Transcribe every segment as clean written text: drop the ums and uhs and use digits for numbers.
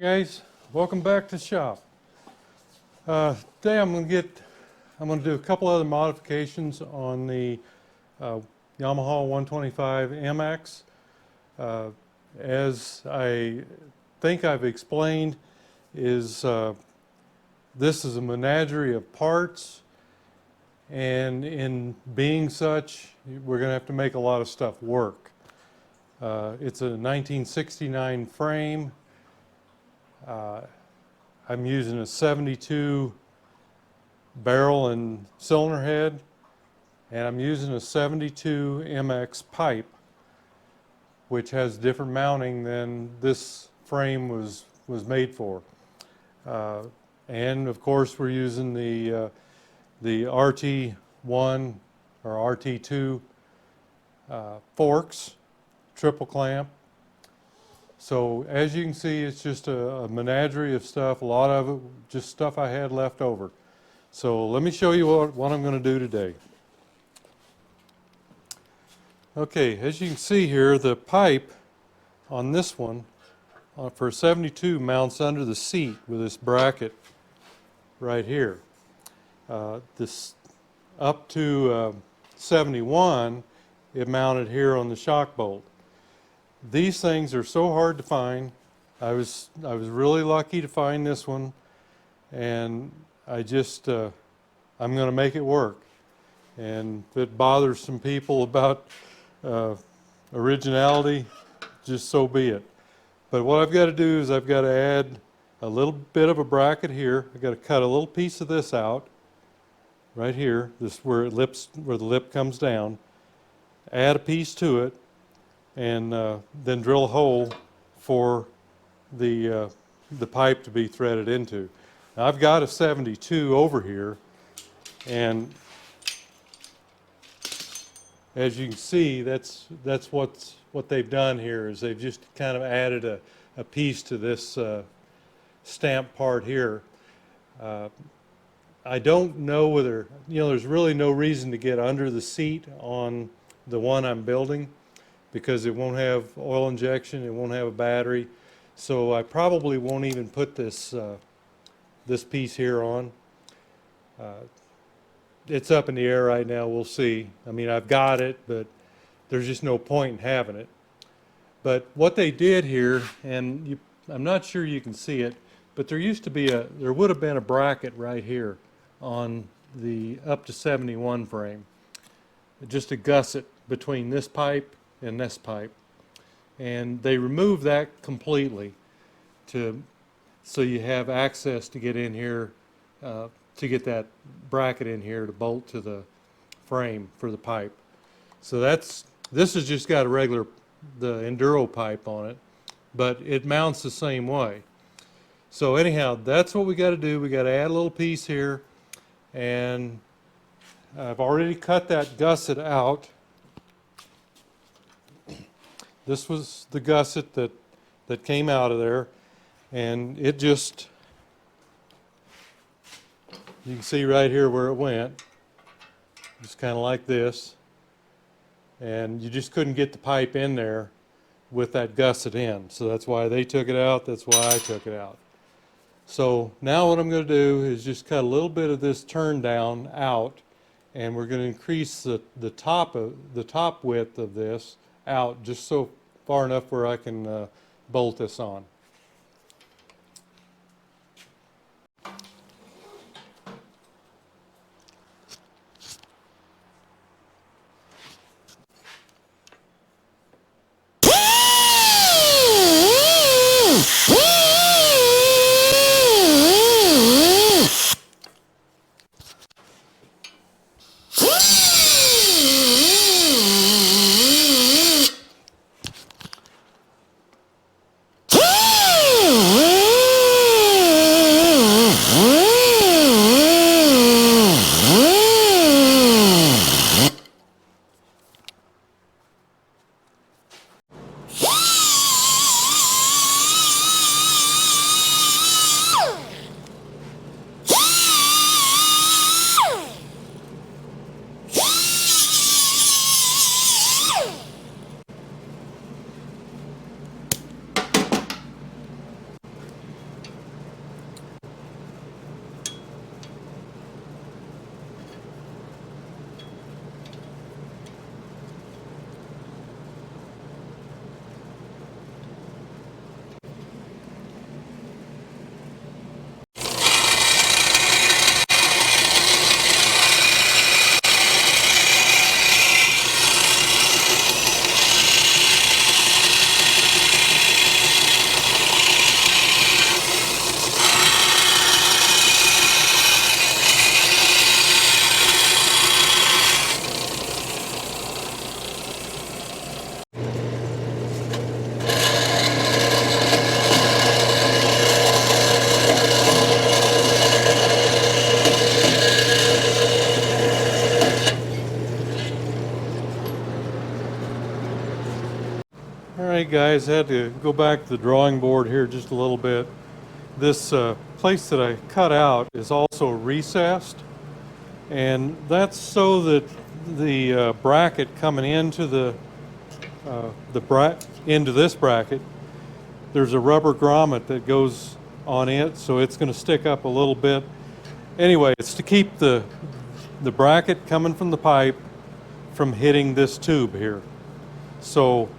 Guys, welcome back to the shop. Today I'm going to do a couple other modifications on the Yamaha 125 MX. As I think I've explained, this is a menagerie of parts, and in being such, we're going to have to make a lot of stuff work. It's a 1969 frame. I'm using a 72 barrel and cylinder head, and I'm using a 72 MX pipe, which has different mounting than this frame was made for. And of course we're using the RT-1 or RT-2 forks, triple clamp. So as you can see, it's just a menagerie of stuff, a lot of it just stuff I had left over. So let me show you what I'm going to do today. Okay, as you can see here, the pipe on this one for 72 mounts under the seat with this bracket right here. This up to 71, it mounted here on the shock bolt. These things are so hard to find. I was really lucky to find this one, and I'm going to make it work. And if it bothers some people about originality, just so be it. But what I've got to do is I've got to add a little bit of a bracket here. I've got to cut a little piece of this out right here, this where the lip comes down. Add a piece to it, and then drill a hole for the pipe to be threaded into. Now, I've got a 72 over here, and as you can see, that's what they've done here, is they've just kind of added a piece to this stamp part here. I don't know whether, there's really no reason to get under the seat on the one I'm building, because it won't have oil injection, it won't have a battery. So I probably won't even put this this piece here on. It's up in the air right now, we'll see. I mean, I've got it, but there's just no point in having it. But what they did here, and I'm not sure you can see it, but there would have been a bracket right here on the up to 71 frame, just a gusset between this pipe and this pipe, and they removed that completely so you have access to get in here, to get that bracket in here to bolt to the frame for the pipe. So this has just got the Enduro pipe on it, but it mounts the same way. So anyhow, that's what we got to do. We got to add a little piece here, and I've already cut that gusset out. This was the gusset that came out of there, and it just, you can see right here where it went, just kind of like this, and you just couldn't get the pipe in there with that gusset in. So that's why they took it out, that's why I took it out. So now what I'm going to do is just cut a little bit of this turn down out, and we're going to increase the top width of this out just so far enough where I can bolt this on. guys, had to go back to the drawing board here just a little bit. This place that I cut out is also recessed, and that's so that the bracket coming into into this bracket, there's a rubber grommet that goes on it, so it's going to stick up a little bit. Anyway, it's to keep the bracket coming from the pipe from hitting this tube here. So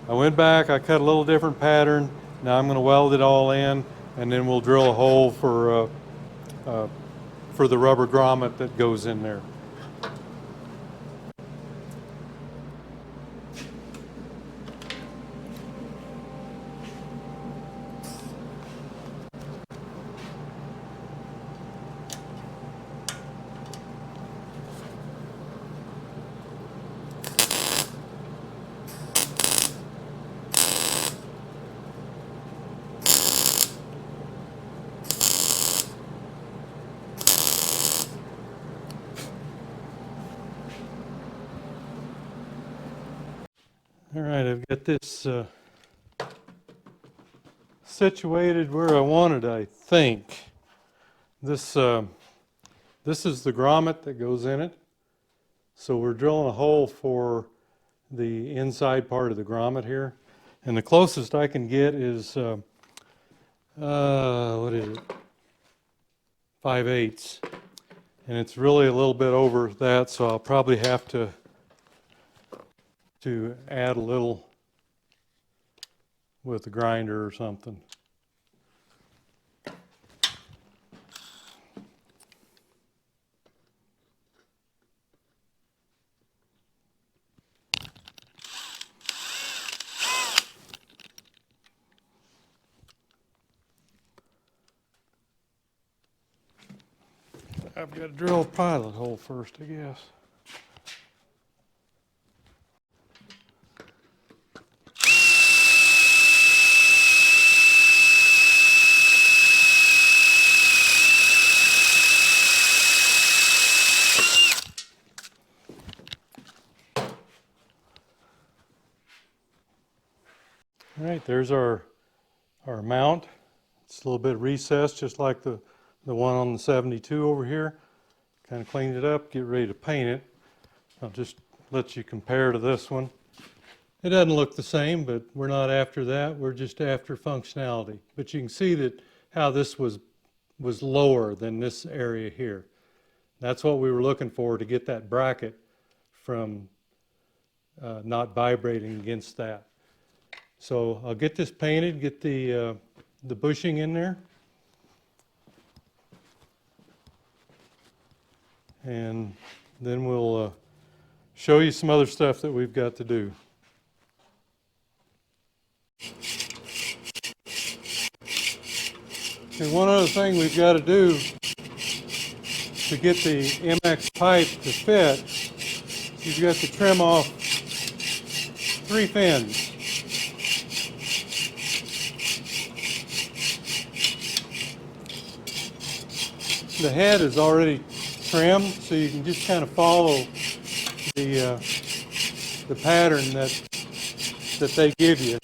I went back, I cut a little different pattern. Now I'm going to weld it all in, and then we'll drill a hole for the rubber grommet that goes in there. All right, I've got this situated where I wanted, I think. This is the grommet that goes in it. So we're drilling a hole for the inside part of the grommet here. And the closest I can get is, what is it? 5/8. And it's really a little bit over that, so I'll probably have to add a little with a grinder or something. I've got to drill a pilot hole first, I guess. All right, there's our mount. It's a little bit recessed, just like the one on the 72 over here. Kind of cleaned it up, get ready to paint it. I'll just let you compare to this one. It doesn't look the same, but we're not after that. We're just after functionality. But you can see that how this was lower than this area here. That's what we were looking for, to get that bracket from not vibrating against that. So I'll get this painted, get the bushing in there. And then we'll show you some other stuff that we've got to do. And one other thing we've got to do to get the MX pipe to fit, you've got to trim off 3 fins. The head is already trimmed, so you can just kind of follow the pattern that they give you.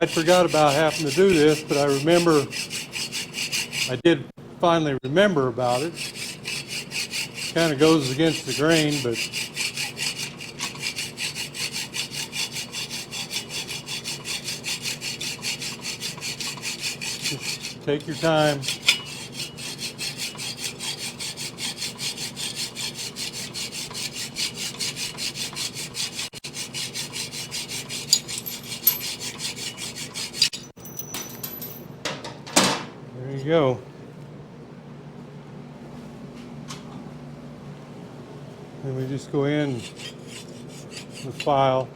I forgot about having to do this, but I did finally remember about it. Kind of goes against the grain, but just take your time. There you go. Then we just go in with file.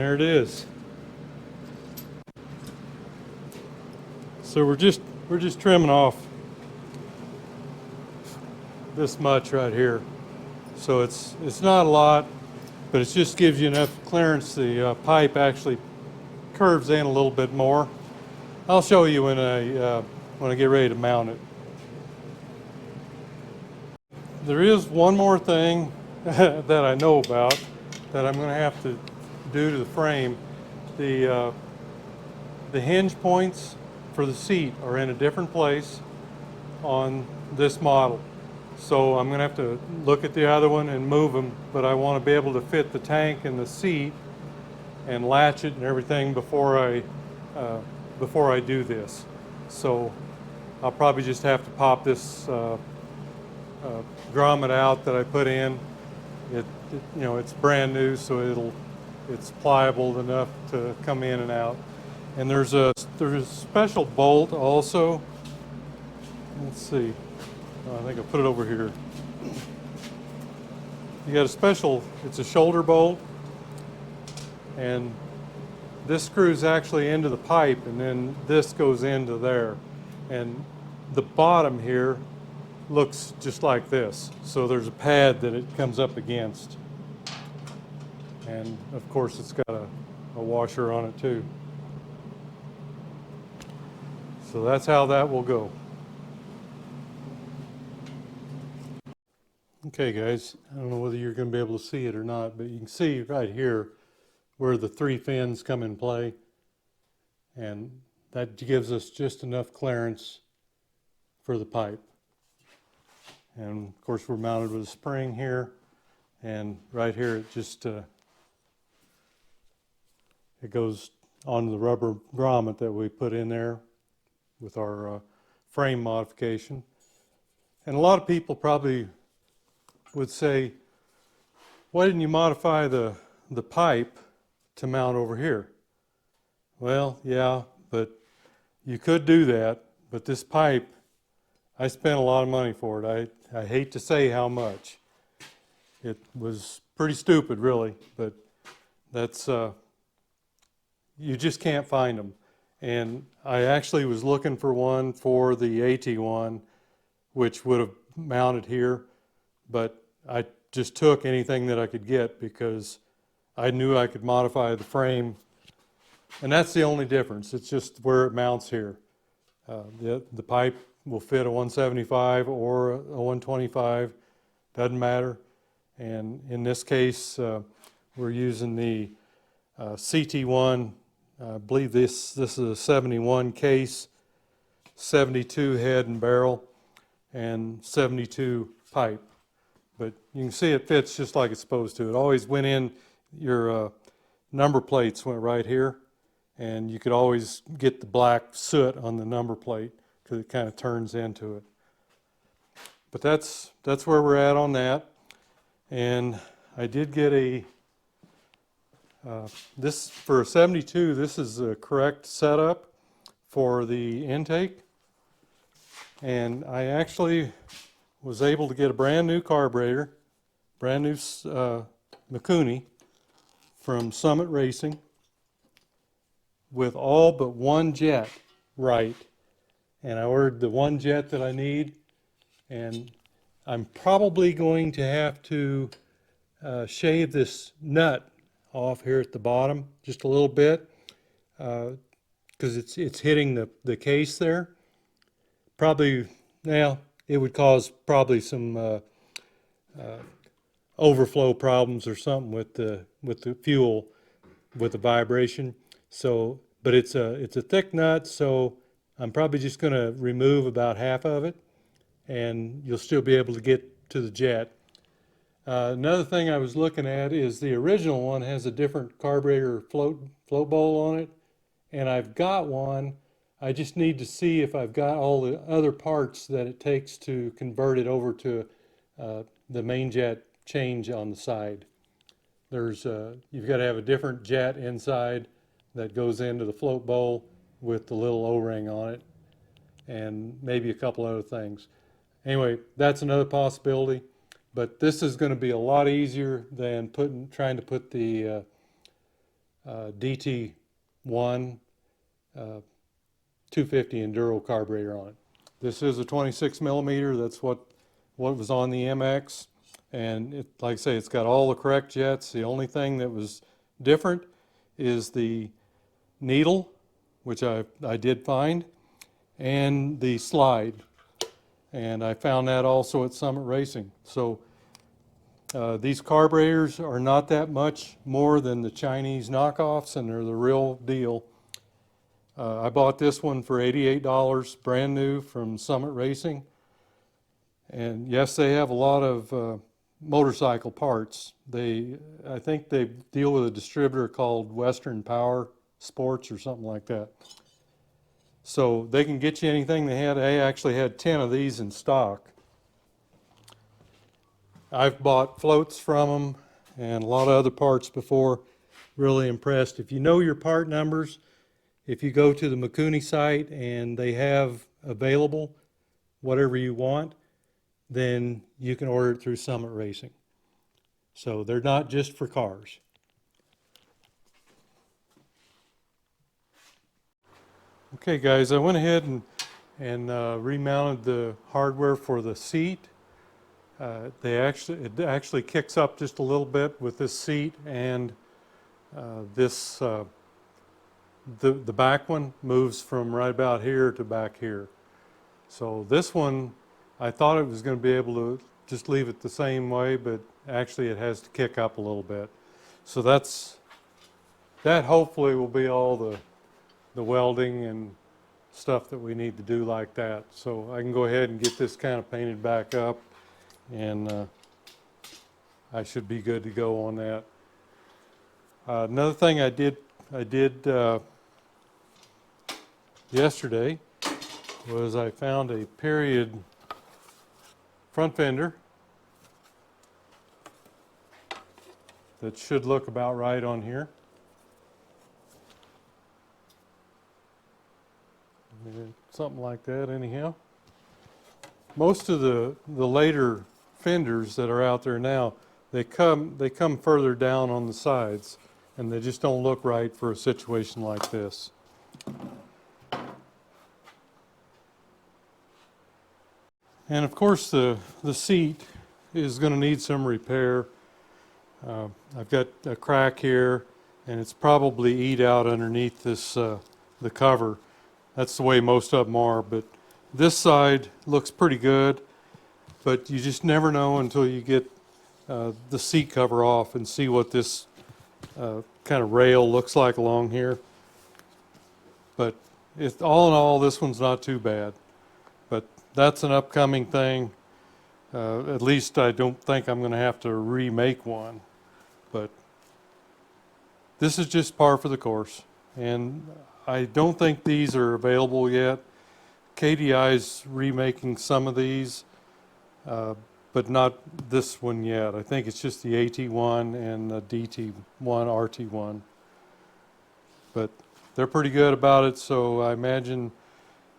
there it is. So we're just trimming off this much right here. So it's not a lot, but it just gives you enough clearance. The pipe actually curves in a little bit more. I'll show you when I get ready to mount it. There is one more thing that I know about that I'm going to have to do to the frame. The hinge points for the seat are in a different place on this model. So I'm going to have to look at the other one and move them, but I want to be able to fit the tank in the seat and latch it and everything before I do this. So I'll probably just have to pop this grommet out that I put in. You know, it's brand new, so it's pliable enough to come in and out. And there's a special bolt also. Let's see. I think I'll put it over here. You got a special, it's a shoulder bolt, and this screws actually into the pipe, and then this goes into there. And the bottom here looks just like this. So there's a pad that it comes up against. And of course it's got a washer on it too. So that's how that will go. Okay guys, I don't know whether you're going to be able to see it or not, but you can see right here where the 3 fins come in play, and that gives us just enough clearance for the pipe. And of course we're mounted with a spring here, and right here it just it goes onto the rubber grommet that we put in there with our frame modification. And a lot of people probably would say, why didn't you modify the pipe to mount over here? Well, yeah, but you could do that, but this pipe, I spent a lot of money for it. I hate to say how much. It was pretty stupid, really, but that's, you just can't find them. And I actually was looking for one for the AT-1, which would have mounted here, but I just took anything that I could get because I knew I could modify the frame, and that's the only difference. It's just where it mounts here. The pipe will fit a 175 or a 125, doesn't matter. And in this case, we're using the CT1. I believe this is a 71 case, 72 head and barrel, and 72 pipe. But you can see it fits just like it's supposed to. It always went in, your number plates went right here, and you could always get the black soot on the number plate because it kind of turns into it. But that's where we're at on that. And I did get a, this for a 72, this is the correct setup for the intake. And I actually was able to get a brand new carburetor, brand new Mikuni from Summit Racing with all but one jet right. And I ordered the one jet that I need, and I'm probably going to have to shave this nut off here at the bottom just a little bit because it's hitting the case there. Probably, now it would cause probably some overflow problems or something with the fuel, with the vibration. So, but it's a thick nut, so I'm probably just going to remove about half of it, and you'll still be able to get to the jet. Another thing I was looking at is the original one has a different carburetor float bowl on it, and I've got one. I just need to see if I've got all the other parts that it takes to convert it over to the main jet change on the side. There's you've got to have a different jet inside that goes into the float bowl with the little O-ring on it, and maybe a couple other things. Anyway, that's another possibility, but this is going to be a lot easier than trying to put the DT-1 250 Enduro carburetor on it. This is a 26 millimeter. That's what was on the MX, and like I say, it's got all the correct jets. The only thing that was different is the needle, which I did find, and the slide, and I found that also at Summit Racing. So these carburetors are not that much more than the Chinese knockoffs, and they're the real deal. I bought this one for $88, brand new from Summit Racing. And yes, they have a lot of motorcycle parts. I think they deal with a distributor called Western Power Sports or something like that. So they can get you anything they had. They actually had 10 of these in stock. I've bought floats from them and a lot of other parts before. Really impressed. If you know your part numbers, if you go to the Mikuni site and they have available whatever you want, then you can order it through Summit Racing. So they're not just for cars. Okay guys, I went ahead and remounted the hardware for the seat. It actually kicks up just a little bit with this seat, and the back one moves from right about here to back here. So this one, I thought it was going to be able to just leave it the same way, but actually it has to kick up a little bit. So that hopefully will be all the welding and stuff that we need to do like that. So I can go ahead and get this kind of painted back up, and I should be good to go on that. Another thing I did yesterday was I found a period front fender that should look about right on here. Something like that anyhow. Most of the later fenders that are out there now, they come further down on the sides, and they just don't look right for a situation like this. And of course the seat is going to need some repair. I've got a crack here, and it's probably eat out underneath this the cover. That's the way most of them are, but this side looks pretty good, but you just never know until you get the seat cover off and see what this kind of rail looks like along here. But all in all, this one's not too bad. But that's an upcoming thing. At least I don't think I'm going to have to remake one. But this is just par for the course. And I don't think these are available yet. KDI's remaking some of these, but not this one yet. I think it's just the AT-1 and the DT-1, RT-1. But they're pretty good about it, so I imagine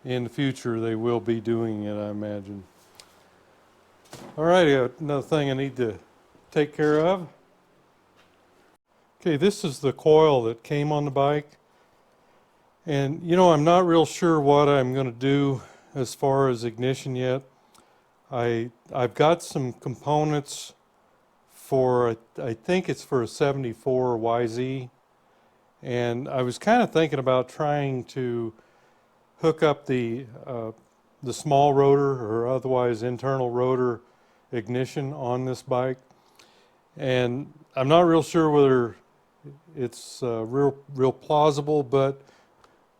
in the future they will be doing it, I imagine. All right, another thing I need to take care of. Okay, this is the coil that came on the bike. And you know, I'm not real sure what I'm going to do as far as ignition yet. I've got some components for, I think it's for a 74 YZ. And I was kind of thinking about trying to hook up the small rotor, or otherwise internal rotor ignition on this bike. And I'm not real sure whether it's real plausible, but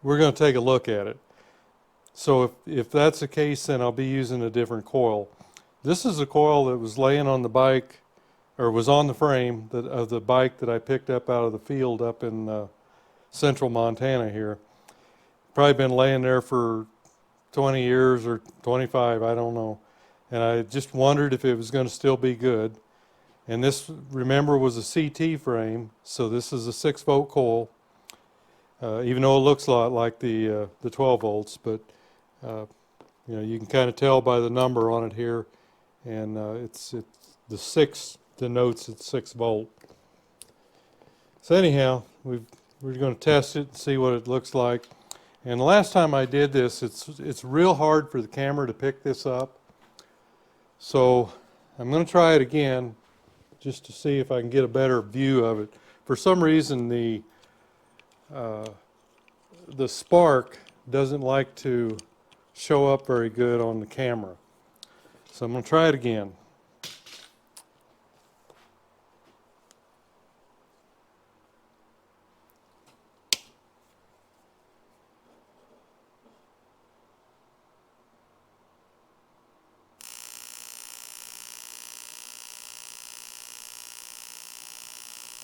we're going to take a look at it. So if that's the case, then I'll be using a different coil. This is a coil that was laying on the bike, or was on the frame of the bike that I picked up out of the field up in central Montana here. Probably been laying there for 20 years or 25, I don't know. And I just wondered if it was going to still be good. And this, remember, was a CT frame, so this is a 6-volt coil. Even though it looks a lot like the 12 volts, but you know, you can kind of tell by the number on it here, and it's the 6 denotes it's 6 volt. So anyhow, we're going to test it and see what it looks like. And the last time I did this, it's real hard for the camera to pick this up. So I'm going to try it again just to see if I can get a better view of it. For some reason, the spark doesn't like to show up very good on the camera. So I'm going to try it again.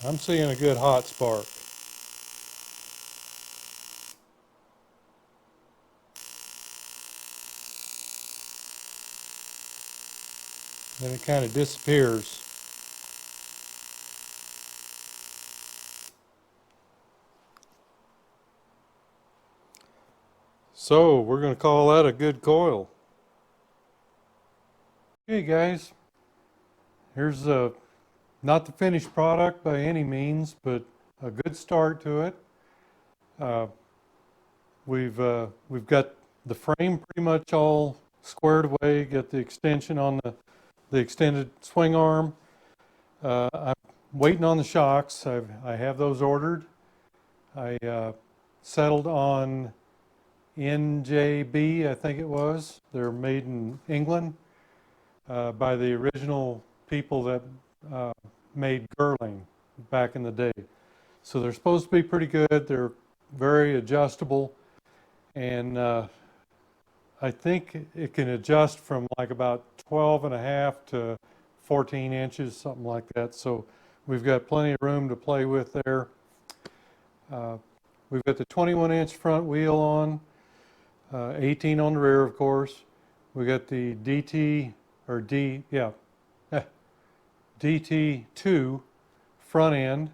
I'm seeing a good hot spark. Then it kind of disappears. So we're going to call that a good coil. Okay guys, here's not the finished product by any means, but a good start to it. We've got the frame pretty much all squared away, got the extension on the extended swing arm. I'm waiting on the shocks. I have those ordered. I settled on NJB, I think it was. They're made in England by the original people that made Girling back in the day. So they're supposed to be pretty good. They're very adjustable, and I think it can adjust from like about 12.5 to 14 inches, something like that. So we've got plenty of room to play with there. We've got the 21-inch front wheel on, 18 on the rear, of course. We got the DT2 front end.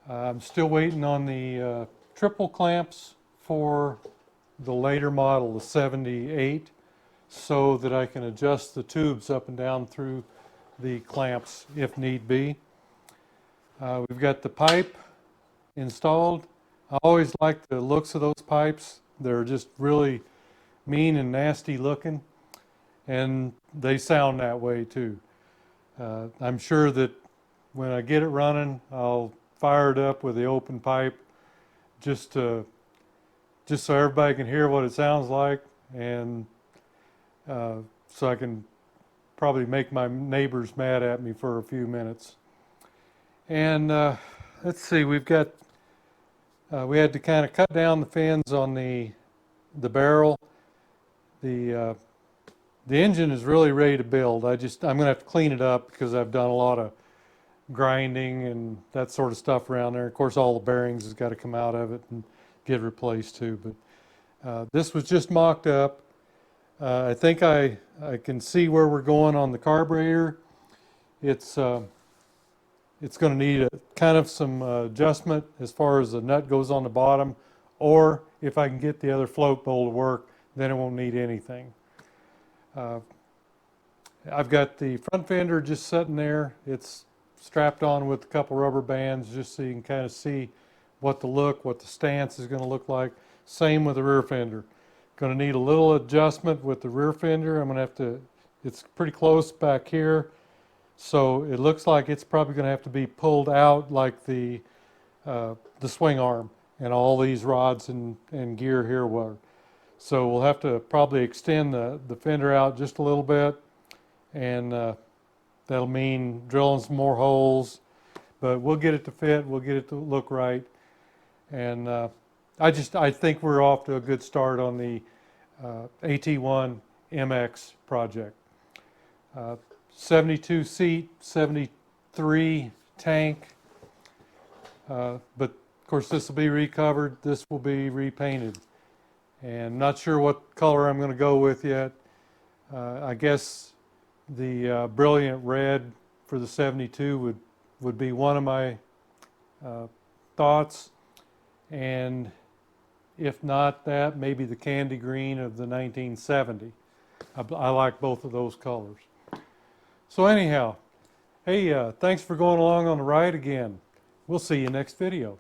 I'm still waiting on the triple clamps for the later model, the 78, so that I can adjust the tubes up and down through the clamps if need be. We've got the pipe installed. I always like the looks of those pipes. They're just really mean and nasty looking, and they sound that way too. I'm sure that when I get it running, I'll fire it up with the open pipe just so everybody can hear what it sounds like, and so I can probably make my neighbors mad at me for a few minutes. And let's see, we had to kind of cut down the fins on the barrel. The engine is really ready to build. I'm going to have to clean it up because I've done a lot of grinding and that sort of stuff around there. Of course, all the bearings has got to come out of it and get replaced too. But this was just mocked up. I think I can see where we're going on the carburetor. It's going to need kind of some adjustment as far as the nut goes on the bottom, or if I can get the other float bowl to work, then it won't need anything. I've got the front fender just sitting there. It's strapped on with a couple rubber bands just so you can kind of see what the stance is going to look like. Same with the rear fender. Going to need a little adjustment with the rear fender. I'm going to have to, it's pretty close back here, so it looks like it's probably going to have to be pulled out like the swing arm and all these rods and gear here were. So we'll have to probably extend the fender out just a little bit, and that'll mean drilling some more holes, but we'll get it to fit, we'll get it to look right. And I think we're off to a good start on the AT-1 MX project. 72 seat, 73 tank, but of course this will be recovered, this will be repainted. And not sure what color I'm going to go with yet. I guess the brilliant red for the 72 would be one of my thoughts, and if not that, maybe the candy green of the 1970. I like both of those colors. So anyhow, hey, thanks for going along on the ride again. We'll see you next video.